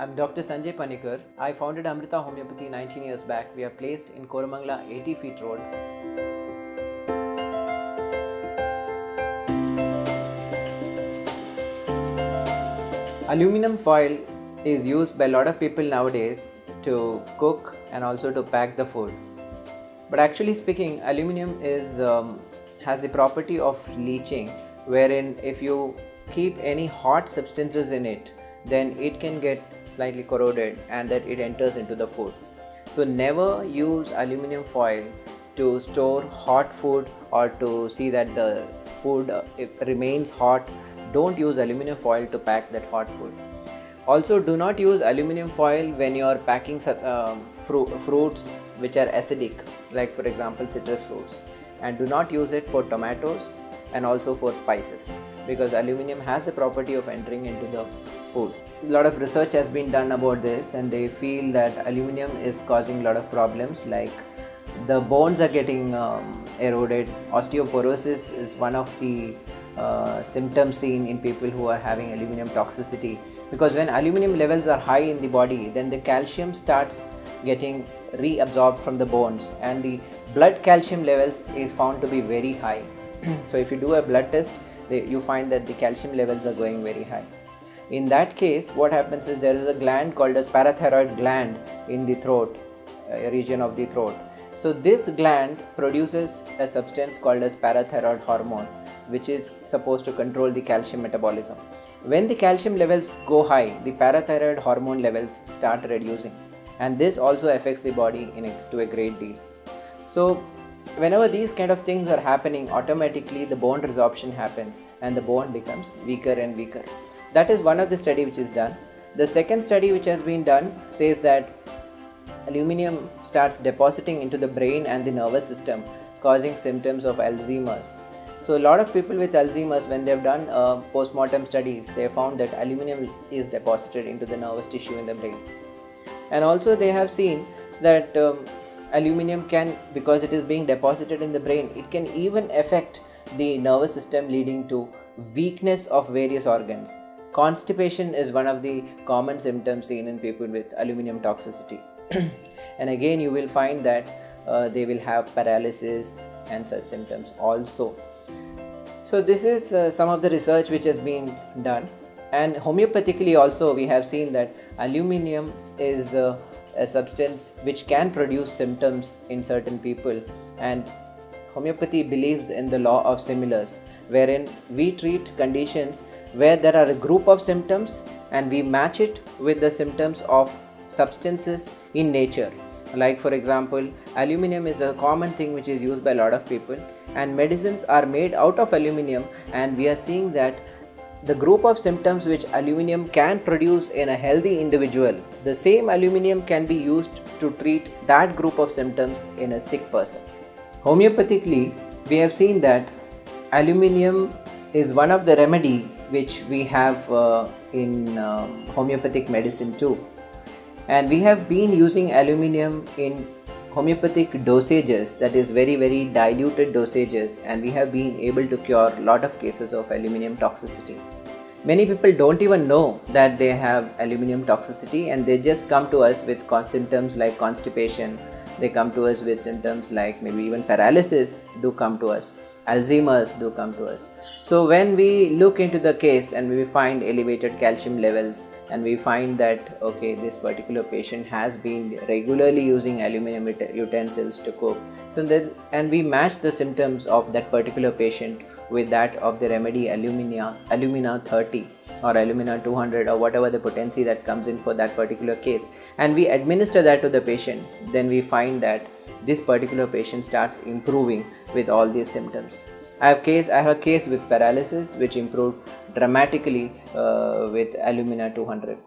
I'm Dr. Sanjay Panikar. I founded Amrita Homeopathy 19 years back. We are placed in Koramangala 80 feet road. Aluminum foil is used by a lot of people nowadays to cook and also to pack the food. But actually speaking, aluminum has the property of leaching, wherein if you keep any hot substances in it, then it can get slightly corroded and that it enters into the food. So never use aluminum foil to store hot food or to see that the food remains hot. Don't use aluminum foil to pack that hot food. Also, do not use aluminum foil when you are packing fruits which are acidic, like for example citrus fruits, and do not use it for tomatoes and also for spices, because aluminum has a property of entering into the food. A lot of research has been done about this, and they feel that aluminum is causing a lot of problems, like the bones are getting eroded. Osteoporosis is one of the symptoms seen in people who are having aluminum toxicity, because when aluminum levels are high in the body, then the calcium starts getting reabsorbed from the bones, and the blood calcium levels is found to be very high. So if you do a blood test, you find that the calcium levels are going very high. In that case, what happens is there is a gland called as parathyroid gland in the throat, region of the throat. So this gland produces a substance called as parathyroid hormone, which is supposed to control the calcium metabolism. When the calcium levels go high, the parathyroid hormone levels start reducing, and this also affects the body to a great deal. So whenever these kind of things are happening, automatically the bone resorption happens and the bone becomes weaker and weaker. That is one of the study which is done. The second study which has been done says that aluminum starts depositing into the brain and the nervous system, causing symptoms of Alzheimer's. So a lot of people with Alzheimer's, when they have done post-mortem studies, they have found that aluminum is deposited into the nervous tissue in the brain. And also they have seen that aluminum can, because it is being deposited in the brain, it can even affect the nervous system, leading to weakness of various organs. Constipation is one of the common symptoms seen in people with aluminum toxicity. And again, you will find that they will have paralysis and such symptoms also. So this is some of the research which has been done. And homeopathically also, we have seen that aluminum is a substance which can produce symptoms in certain people, and homeopathy believes in the law of similars, wherein we treat conditions where there are a group of symptoms and we match it with the symptoms of substances in nature. Like for example, aluminum is a common thing which is used by a lot of people, and medicines are made out of aluminum, and we are seeing that the group of symptoms which aluminum can produce in a healthy individual, the same aluminum can be used to treat that group of symptoms in a sick person. Homeopathically, we have seen that aluminum is one of the remedy which we have in homeopathic medicine too. And we have been using aluminum in homeopathic dosages, that is very diluted dosages, and we have been able to cure a lot of cases of aluminum toxicity. Many people don't even know that they have aluminum toxicity, and they just come to us with symptoms like constipation. They come to us with symptoms like maybe even paralysis do come to us, Alzheimer's do come to us. So when we look into the case and we find elevated calcium levels, and we find that okay, this particular patient has been regularly using aluminum utensils to cook, so then, and we match the symptoms of that particular patient with that of the remedy alumina 30 or alumina 200 or whatever the potency that comes in for that particular case, and we administer that to the patient, then we find that this particular patient starts improving with all these symptoms. I have a case with paralysis which improved dramatically with alumina 200.